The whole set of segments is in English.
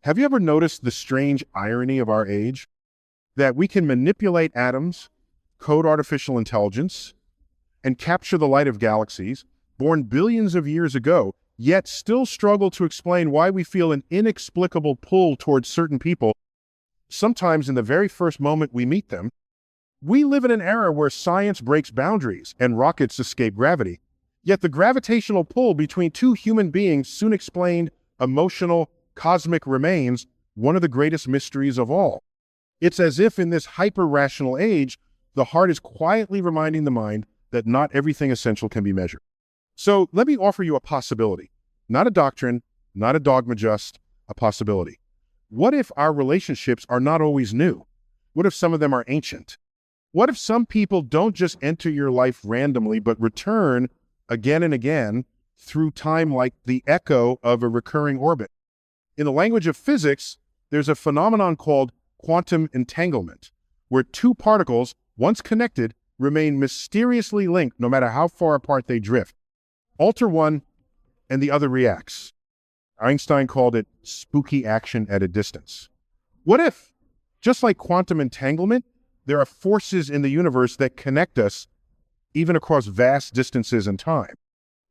Have you ever noticed the strange irony of our age? That we can manipulate atoms, code artificial intelligence, and capture the light of galaxies, born billions of years ago, yet still struggle to explain why we feel an inexplicable pull towards certain people, sometimes in the very first moment we meet them? We live in an era where science breaks boundaries and rockets escape gravity. Yet the gravitational pull between two human beings, soon explained, emotional, cosmic, remains one of the greatest mysteries of all. It's as if in this hyper-rational age, the heart is quietly reminding the mind that not everything essential can be measured. So let me offer you a possibility. Not a doctrine, not a dogma, just a possibility. What if our relationships are not always new? What if some of them are ancient? What if some people don't just enter your life randomly, but return again and again through time like the echo of a recurring orbit? In the language of physics, there's a phenomenon called quantum entanglement, where two particles, once connected, remain mysteriously linked no matter how far apart they drift. Alter one, and the other reacts. Einstein called it spooky action at a distance. What if, just like quantum entanglement, there are forces in the universe that connect us even across vast distances in time?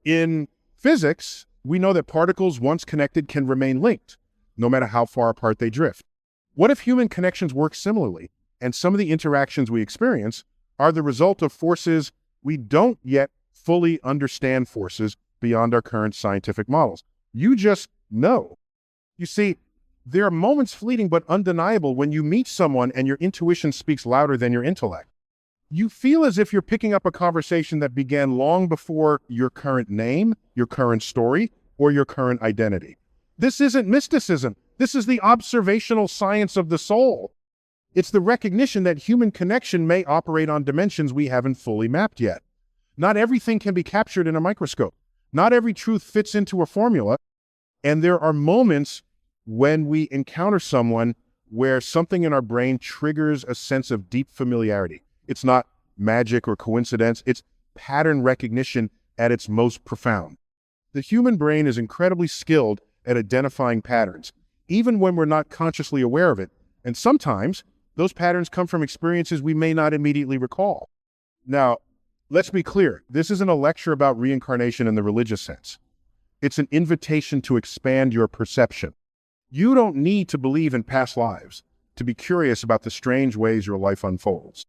In physics, we know that particles once connected can remain linked, no matter how far apart they drift. What if human connections work similarly, and some of the interactions we experience are the result of forces we don't yet fully understand, forces beyond our current scientific models? You just know. You see, there are moments, fleeting but undeniable, when you meet someone and your intuition speaks louder than your intellect. You feel as if you're picking up a conversation that began long before your current name, your current story, or your current identity. This isn't mysticism. This is the observational science of the soul. It's the recognition that human connection may operate on dimensions we haven't fully mapped yet. Not everything can be captured in a microscope. Not every truth fits into a formula. And there are moments when we encounter someone where something in our brain triggers a sense of deep familiarity. It's not magic or coincidence. It's pattern recognition at its most profound. The human brain is incredibly skilled at identifying patterns, even when we're not consciously aware of it. And sometimes those patterns come from experiences we may not immediately recall. Now, let's be clear. This isn't a lecture about reincarnation in the religious sense. It's an invitation to expand your perception. You don't need to believe in past lives to be curious about the strange ways your life unfolds.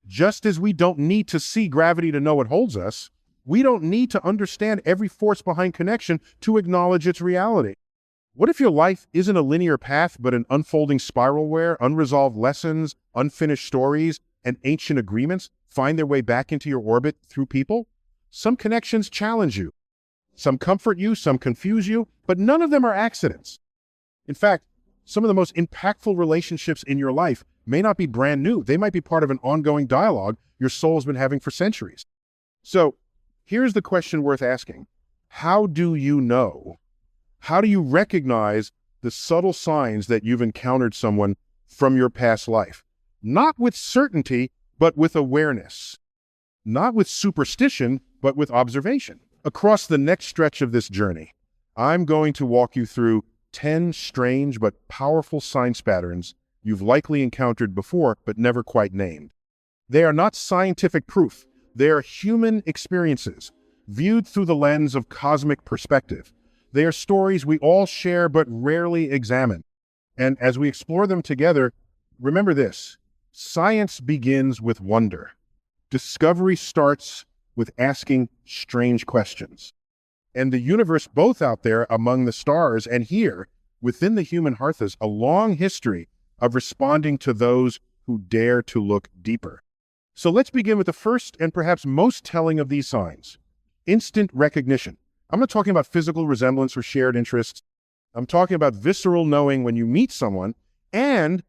Just as we don't need to see gravity to know it holds us, we don't need to understand every force behind connection to acknowledge its reality. What if your life isn't a linear path, but an unfolding spiral where unresolved lessons, unfinished stories, and ancient agreements find their way back into your orbit through people? Some connections challenge you. Some comfort you, some confuse you, but none of them are accidents. In fact, some of the most impactful relationships in your life may not be brand new. They might be part of an ongoing dialogue your soul's been having for centuries. So here's the question worth asking. How do you know? How do you recognize the subtle signs that you've encountered someone from your past life? Not with certainty, but with awareness. Not with superstition, but with observation. Across the next stretch of this journey, I'm going to walk you through 10 strange but powerful signs patterns you've likely encountered before, but never quite named. They are not scientific proof. They are human experiences, viewed through the lens of cosmic perspective. They are stories we all share but rarely examine. And as we explore them together, remember this: science begins with wonder. Discovery starts with asking strange questions. And the universe, both out there among the stars and here within the human heart, has a long history of responding to those who dare to look deeper. So let's begin with the first and perhaps most telling of these signs: instant recognition. I'm not talking about physical resemblance or shared interests. I'm talking about visceral knowing when you meet someone, and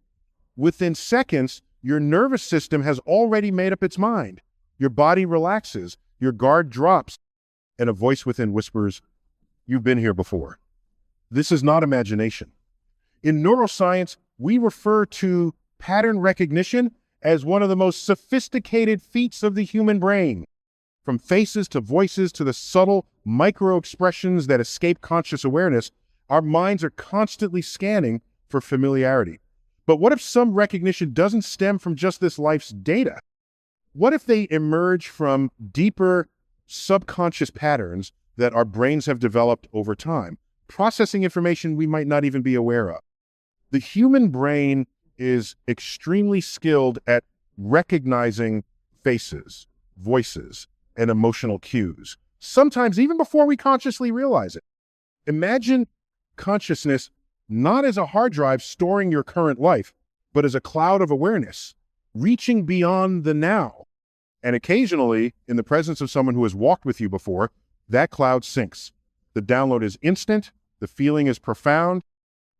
within seconds, your nervous system has already made up its mind. Your body relaxes, your guard drops, and a voice within whispers, "You've been here before." This is not imagination. In neuroscience, we refer to pattern recognition as one of the most sophisticated feats of the human brain. From faces to voices to the subtle micro expressions that escape conscious awareness, our minds are constantly scanning for familiarity. But what if some recognition doesn't stem from just this life's data? What if they emerge from deeper subconscious patterns that our brains have developed over time, processing information we might not even be aware of? The human brain is extremely skilled at recognizing faces, voices, and emotional cues, sometimes even before we consciously realize it. Imagine consciousness not as a hard drive storing your current life, but as a cloud of awareness, reaching beyond the now. And occasionally, in the presence of someone who has walked with you before, that cloud sinks. The download is instant, the feeling is profound.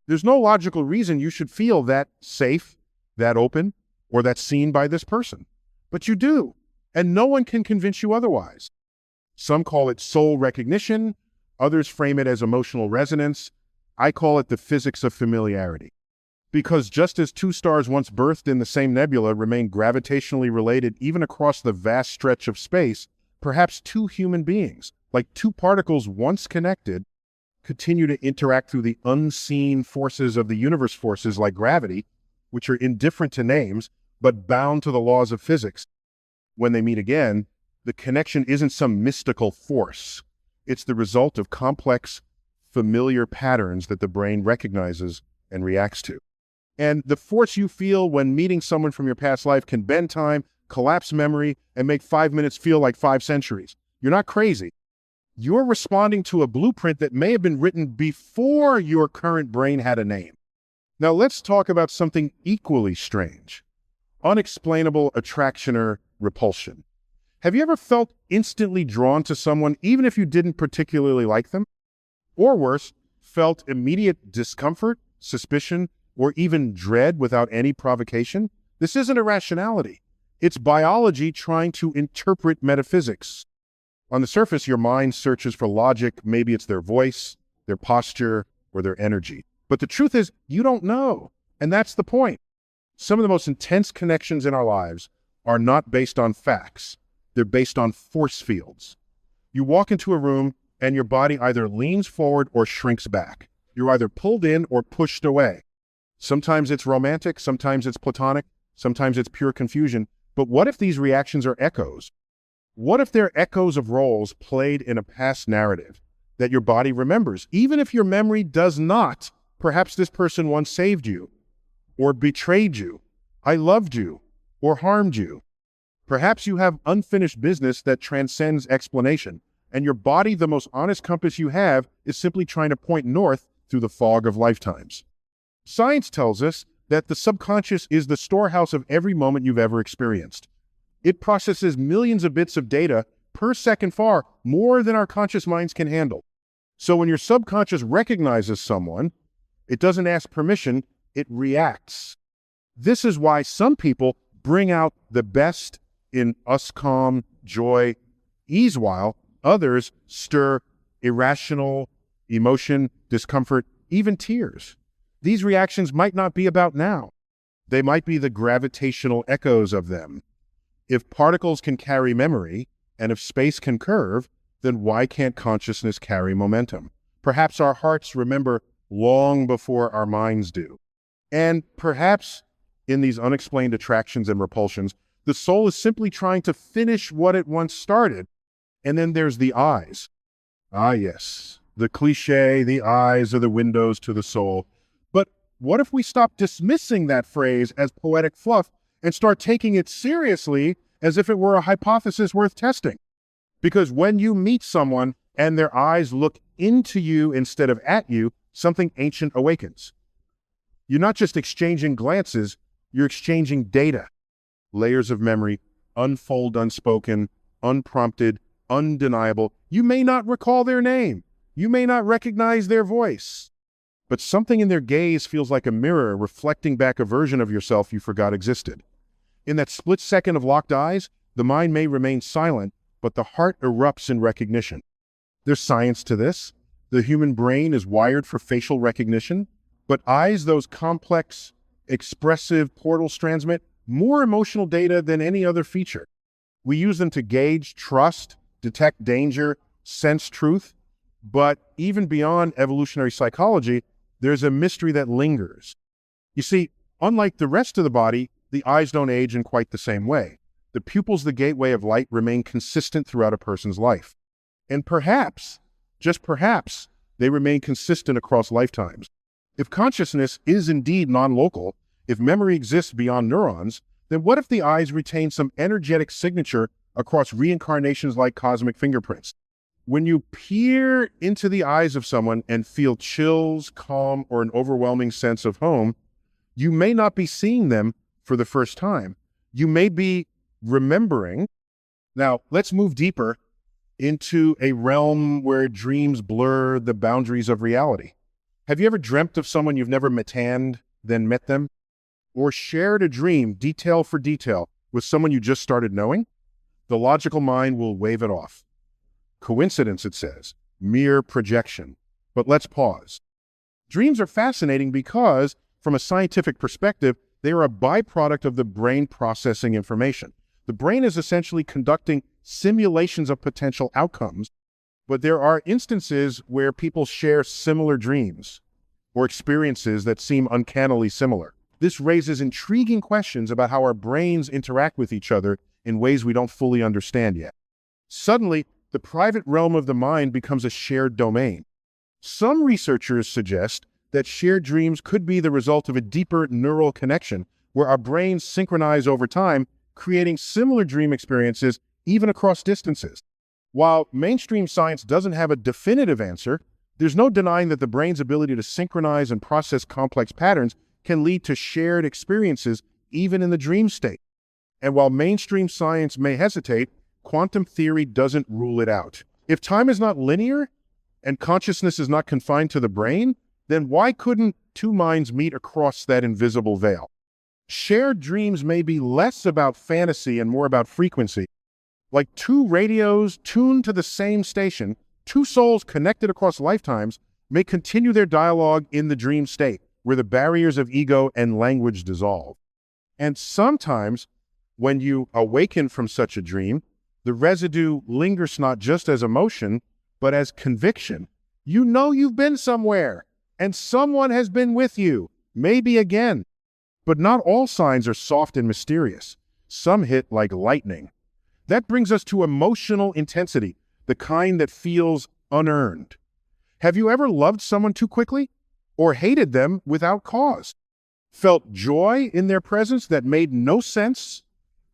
There's no logical reason you should feel that safe, that open, or that seen by this person. But you do, and no one can convince you otherwise. Some call it soul recognition, others frame it as emotional resonance. I call it the physics of familiarity. Because just as two stars once birthed in the same nebula remain gravitationally related even across the vast stretch of space, perhaps two human beings, like two particles once connected, continue to interact through the unseen forces of the universe, forces like gravity, which are indifferent to names, but bound to the laws of physics. When they meet again, the connection isn't some mystical force. It's the result of complex, familiar patterns that the brain recognizes and reacts to. And the force you feel when meeting someone from your past life can bend time, collapse memory, and make 5 minutes feel like 5 centuries. You're not crazy. You're responding to a blueprint that may have been written before your current brain had a name. Now let's talk about something equally strange: unexplainable attraction or repulsion. Have you ever felt instantly drawn to someone even if you didn't particularly like them? Or worse, felt immediate discomfort, suspicion, or even dread without any provocation? This isn't irrationality. It's biology trying to interpret metaphysics. On the surface, your mind searches for logic. Maybe it's their voice, their posture, or their energy. But the truth is, you don't know. And that's the point. Some of the most intense connections in our lives are not based on facts. They're based on force fields. You walk into a room and your body either leans forward or shrinks back. You're either pulled in or pushed away. Sometimes it's romantic, sometimes it's platonic, sometimes it's pure confusion. But what if these reactions are echoes? What if they're echoes of roles played in a past narrative that your body remembers? Even if your memory does not, perhaps this person once saved you, or betrayed you, I loved you, or harmed you. Perhaps you have unfinished business that transcends explanation, and your body, the most honest compass you have, is simply trying to point north through the fog of lifetimes. Science tells us that the subconscious is the storehouse of every moment you've ever experienced. It processes millions of bits of data per second, far more than our conscious minds can handle. So when your subconscious recognizes someone, it doesn't ask permission, it reacts. This is why some people bring out the best in us, calm, joy, ease, while others stir irrational emotion, discomfort, even tears. These reactions might not be about now. They might be the gravitational echoes of them. If particles can carry memory, and if space can curve, then why can't consciousness carry momentum? Perhaps our hearts remember long before our minds do. And perhaps in these unexplained attractions and repulsions, the soul is simply trying to finish what it once started. And then there's the eyes. Ah, yes, the cliche, the eyes are the windows to the soul. But what if we stop dismissing that phrase as poetic fluff and start taking it seriously as if it were a hypothesis worth testing? Because when you meet someone and their eyes look into you instead of at you, something ancient awakens. You're not just exchanging glances, you're exchanging data. Layers of memory, unfold unspoken, unprompted, undeniable. You may not recall their name. You may not recognize their voice. But something in their gaze feels like a mirror reflecting back a version of yourself you forgot existed. In that split second of locked eyes, the mind may remain silent, but the heart erupts in recognition. There's science to this. The human brain is wired for facial recognition, but eyes, those complex, expressive portals, transmit more emotional data than any other feature. We use them to gauge trust, detect danger, sense truth, but even beyond evolutionary psychology, there's a mystery that lingers. You see, unlike the rest of the body, the eyes don't age in quite the same way. The pupils, the gateway of light, remain consistent throughout a person's life. And perhaps, just perhaps, they remain consistent across lifetimes. If consciousness is indeed non-local, if memory exists beyond neurons, then what if the eyes retain some energetic signature across reincarnations like cosmic fingerprints? When you peer into the eyes of someone and feel chills, calm, or an overwhelming sense of home, you may not be seeing them for the first time. You may be remembering. Now, let's move deeper into a realm where dreams blur the boundaries of reality. Have you ever dreamt of someone you've never met, then met them? Or shared a dream, detail for detail, with someone you just started knowing? The logical mind will wave it off. Coincidence, it says, mere projection. But let's pause. Dreams are fascinating because, from a scientific perspective, they are a byproduct of the brain processing information. The brain is essentially conducting simulations of potential outcomes, but there are instances where people share similar dreams or experiences that seem uncannily similar. This raises intriguing questions about how our brains interact with each other in ways we don't fully understand yet. Suddenly, the private realm of the mind becomes a shared domain. Some researchers suggest that shared dreams could be the result of a deeper neural connection where our brains synchronize over time, creating similar dream experiences even across distances. While mainstream science doesn't have a definitive answer, there's no denying that the brain's ability to synchronize and process complex patterns can lead to shared experiences even in the dream state. And while mainstream science may hesitate, quantum theory doesn't rule it out. If time is not linear and consciousness is not confined to the brain, then why couldn't two minds meet across that invisible veil? Shared dreams may be less about fantasy and more about frequency. Like two radios tuned to the same station, two souls connected across lifetimes may continue their dialogue in the dream state, where the barriers of ego and language dissolve. And sometimes, when you awaken from such a dream, the residue lingers not just as emotion, but as conviction. You know you've been somewhere, and someone has been with you, maybe again. But not all signs are soft and mysterious. Some hit like lightning. That brings us to emotional intensity, the kind that feels unearned. Have you ever loved someone too quickly? Or hated them without cause? Felt joy in their presence that made no sense?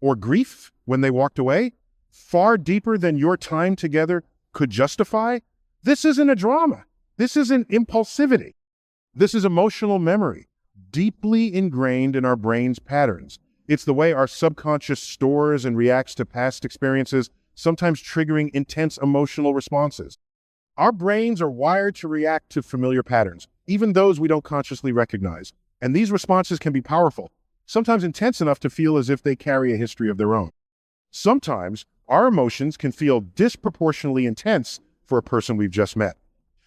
Or grief when they walked away? Far deeper than your time together could justify? This isn't a drama. This isn't impulsivity. This is emotional memory, deeply ingrained in our brain's patterns. It's the way our subconscious stores and reacts to past experiences, sometimes triggering intense emotional responses. Our brains are wired to react to familiar patterns, even those we don't consciously recognize. And these responses can be powerful, sometimes intense enough to feel as if they carry a history of their own. Sometimes our emotions can feel disproportionately intense for a person we've just met.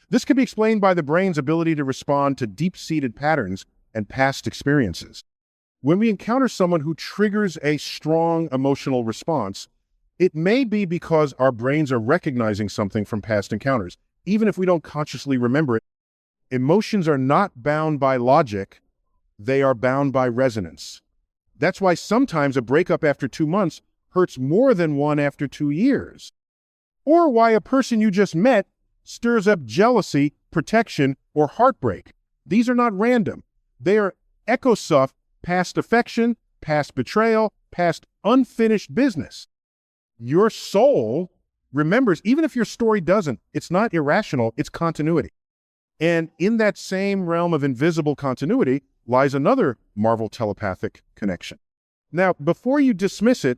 This can be explained by the brain's ability to respond to deep-seated patterns and past experiences. When we encounter someone who triggers a strong emotional response, it may be because our brains are recognizing something from past encounters, even if we don't consciously remember it. Emotions are not bound by logic, they are bound by resonance. That's why sometimes a breakup after 2 months hurts more than one after 2 years. Or why a person you just met stirs up jealousy, protection, or heartbreak. These are not random. They are echoes of past affection, past betrayal, past unfinished business. Your soul remembers, even if your story doesn't. It's not irrational, it's continuity. And in that same realm of invisible continuity lies another Marvel telepathic connection. Now, before you dismiss it,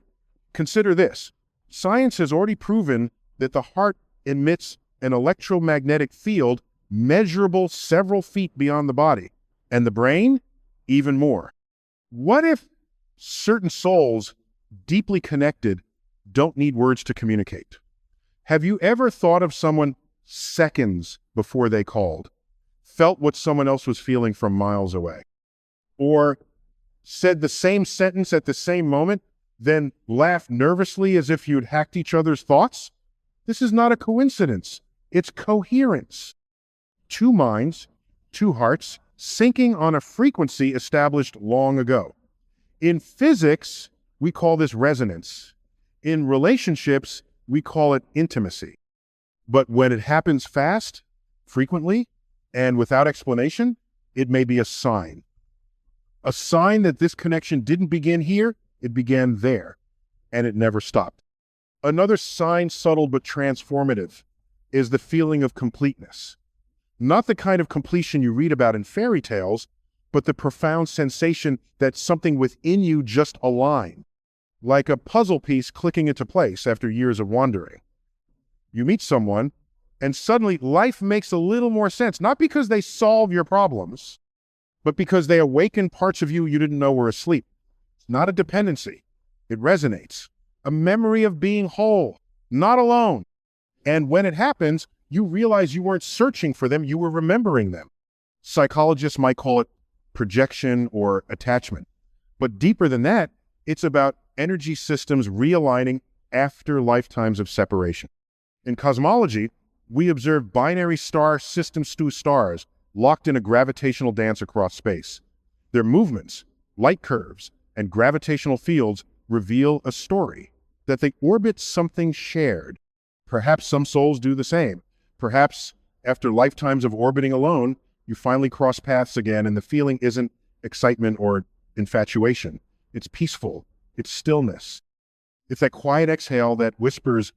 consider this. Science has already proven that the heart emits an electromagnetic field measurable several feet beyond the body, and the brain, even more. What if certain souls, deeply connected, don't need words to communicate? Have you ever thought of someone seconds before they called, felt what someone else was feeling from miles away, or said the same sentence at the same moment, then laughed nervously as if you'd hacked each other's thoughts? This is not a coincidence. It's coherence. Two minds, two hearts, syncing on a frequency established long ago. In physics, we call this resonance. In relationships, we call it intimacy. But when it happens fast, frequently, and without explanation, it may be a sign. A sign that this connection didn't begin here, it began there, and it never stopped. Another sign, subtle but transformative, is the feeling of completeness. Not the kind of completion you read about in fairy tales, but the profound sensation that something within you just aligned, like a puzzle piece clicking into place after years of wandering. You meet someone, and suddenly life makes a little more sense, not because they solve your problems, but because they awaken parts of you didn't know were asleep. It's not a dependency. It resonates. A memory of being whole, not alone. And when it happens, you realize you weren't searching for them, you were remembering them. Psychologists might call it projection or attachment. But deeper than that, it's about energy systems realigning after lifetimes of separation. In cosmology, we observe binary star systems to stars locked in a gravitational dance across space. Their movements, light curves, and gravitational fields reveal a story, that they orbit something shared. Perhaps some souls do the same. Perhaps after lifetimes of orbiting alone, you finally cross paths again, and the feeling isn't excitement or infatuation. It's peaceful. It's stillness. It's that quiet exhale that whispers,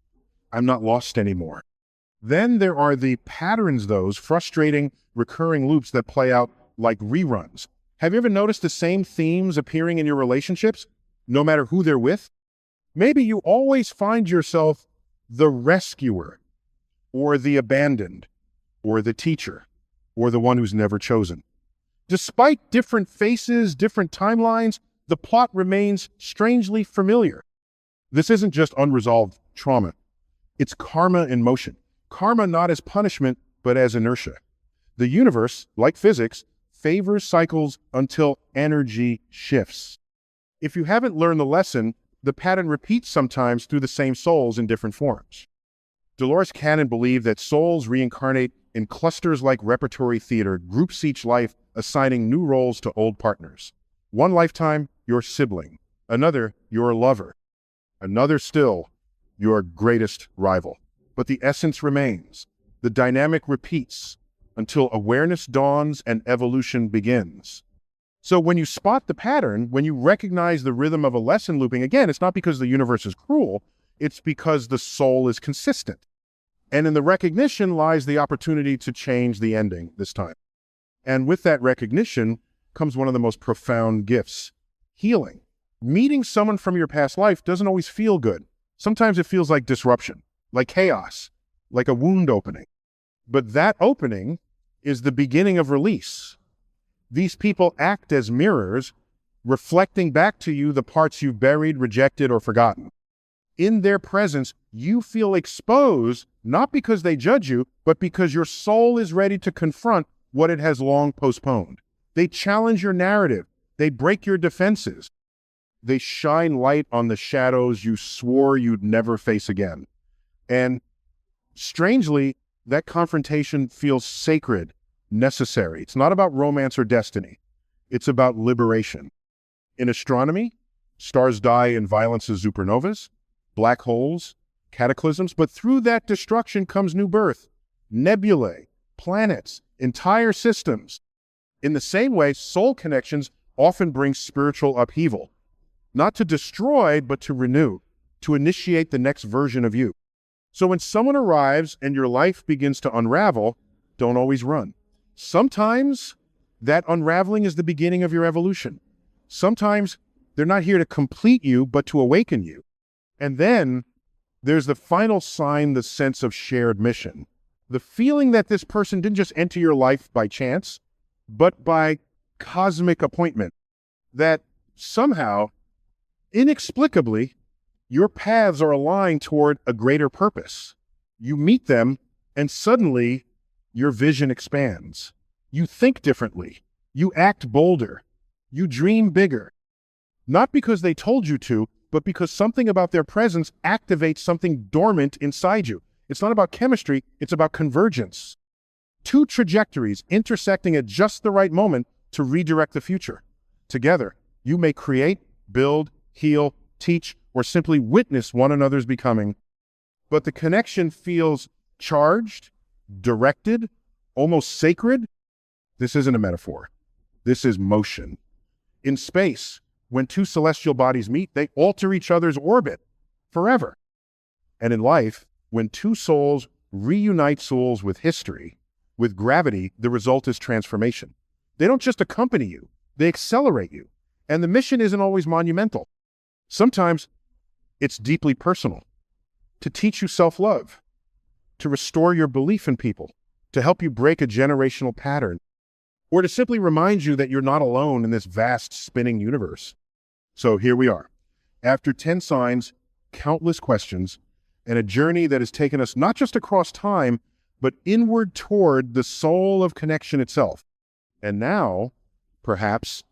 I'm not lost anymore. Then there are the patterns, those frustrating, recurring loops that play out like reruns. Have you ever noticed the same themes appearing in your relationships, no matter who they're with? Maybe you always find yourself the rescuer, or the abandoned, or the teacher, or the one who's never chosen. Despite different faces, different timelines, the plot remains strangely familiar. This isn't just unresolved trauma. It's karma in motion. Karma not as punishment, but as inertia. The universe, like physics, favors cycles until energy shifts. If you haven't learned the lesson, the pattern repeats sometimes through the same souls in different forms. Dolores Cannon believed that souls reincarnate in clusters like repertory theater, groups each life, assigning new roles to old partners. One lifetime, your sibling. Another, your lover. Another still, your greatest rival. But the essence remains. The dynamic repeats until awareness dawns and evolution begins. So when you spot the pattern, when you recognize the rhythm of a lesson looping, again, it's not because the universe is cruel, it's because the soul is consistent. And in the recognition lies the opportunity to change the ending this time. And with that recognition comes one of the most profound gifts, healing. Meeting someone from your past life doesn't always feel good. Sometimes it feels like disruption, like chaos, like a wound opening. But that opening is the beginning of release. These people act as mirrors, reflecting back to you the parts you've buried, rejected, or forgotten. In their presence, you feel exposed, not because they judge you, but because your soul is ready to confront what it has long postponed. They challenge your narrative. They break your defenses. They shine light on the shadows you swore you'd never face again. And strangely, that confrontation feels sacred, necessary. It's not about romance or destiny. It's about liberation. In astronomy, stars die in violence as supernovas, black holes, cataclysms, but through that destruction comes new birth, nebulae, planets, entire systems. In the same way, soul connections often bring spiritual upheaval, not to destroy, but to renew, to initiate the next version of you. So when someone arrives and your life begins to unravel, don't always run. Sometimes that unraveling is the beginning of your evolution. Sometimes they're not here to complete you, but to awaken you. And then there's the final sign, the sense of shared mission. The feeling that this person didn't just enter your life by chance, but by cosmic appointment. That somehow, inexplicably, your paths are aligned toward a greater purpose. You meet them, and suddenly your vision expands. You think differently. You act bolder. You dream bigger. Not because they told you to, but because something about their presence activates something dormant inside you. It's not about chemistry, it's about convergence. Two trajectories intersecting at just the right moment to redirect the future. Together, you may create, build, heal, teach, or simply witness one another's becoming. But the connection feels charged, directed, almost sacred. This isn't a metaphor. This is motion. In space, when two celestial bodies meet, they alter each other's orbit forever. And in life, when two souls reunite souls with history, with gravity, the result is transformation. They don't just accompany you, they accelerate you. And the mission isn't always monumental. Sometimes it's deeply personal. To teach you self-love, to restore your belief in people, to help you break a generational pattern, or to simply remind you that you're not alone in this vast spinning universe. So here we are. After 10 signs, countless questions, and a journey that has taken us not just across time, but inward toward the soul of connection itself. And now, perhaps,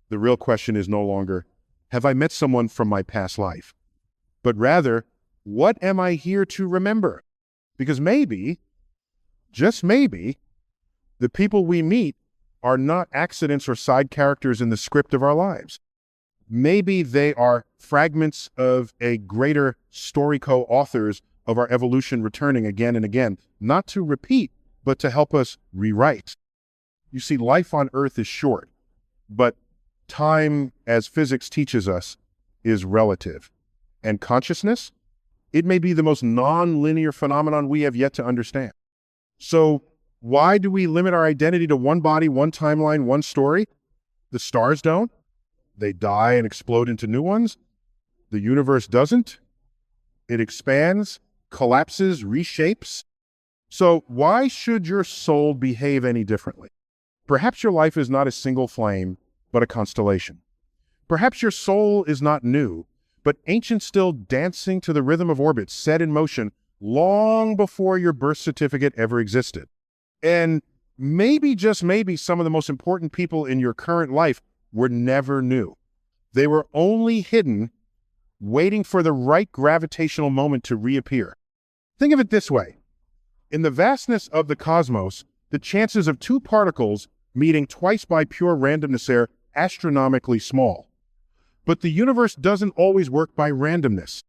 the real question is no longer, have I met someone from my past life? But rather, what am I here to remember? Because maybe, just maybe, the people we meet are not accidents or side characters in the script of our lives. Maybe they are fragments of a greater story co-authors of our evolution returning again and again, not to repeat, but to help us rewrite. You see, life on Earth is short, but time, as physics teaches us, is relative. And consciousness, it may be the most non-linear phenomenon we have yet to understand. So why do we limit our identity to one body, one timeline, one story? The stars don't. They die and explode into new ones. The universe doesn't. It expands, collapses, reshapes. So why should your soul behave any differently? Perhaps your life is not a single flame, but a constellation. Perhaps your soul is not new, but ancient, still dancing to the rhythm of orbits set in motion long before your birth certificate ever existed. And maybe, just maybe, some of the most important people in your current life were never new. They were only hidden, waiting for the right gravitational moment to reappear. Think of it this way. In the vastness of the cosmos, the chances of two particles meeting twice by pure randomness are astronomically small. But the universe doesn't always work by randomness.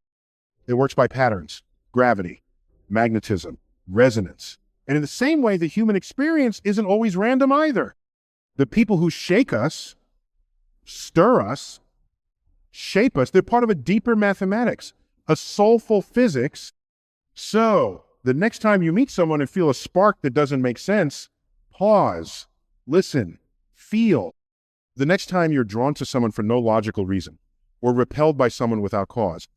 It works by patterns, gravity, magnetism, resonance. And in the same way, the human experience isn't always random either. The people who shake us, stir us, shape us, they're part of a deeper mathematics, a soulful physics. So, the next time you meet someone and feel a spark that doesn't make sense, pause, listen, feel. The next time you're drawn to someone for no logical reason, or repelled by someone without cause,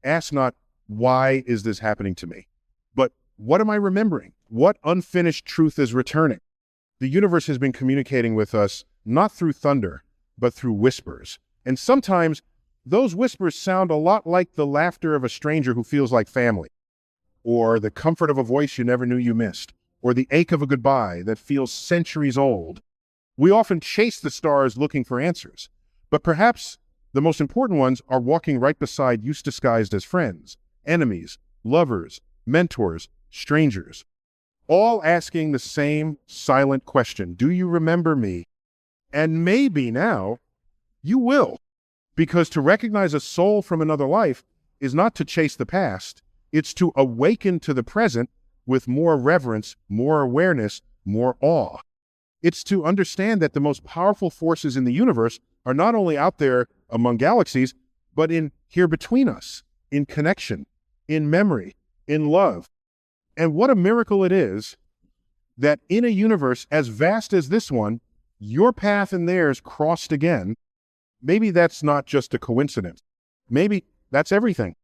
ask not, why is this happening to me? But what am I remembering? What unfinished truth is returning? The universe has been communicating with us not through thunder, but through whispers. And sometimes those whispers sound a lot like the laughter of a stranger who feels like family, or the comfort of a voice you never knew you missed, or the ache of a goodbye that feels centuries old. We often chase the stars looking for answers, but perhaps the most important ones are walking right beside you disguised as friends, enemies, lovers, mentors, strangers, all asking the same silent question, do you remember me? And maybe now you will, because to recognize a soul from another life is not to chase the past, it's to awaken to the present with more reverence, more awareness, more awe. It's to understand that the most powerful forces in the universe are not only out there among galaxies, but in here between us, in connection, in memory, in love. And what a miracle it is that in a universe as vast as this one, your path and theirs crossed again. Maybe that's not just a coincidence. Maybe that's everything.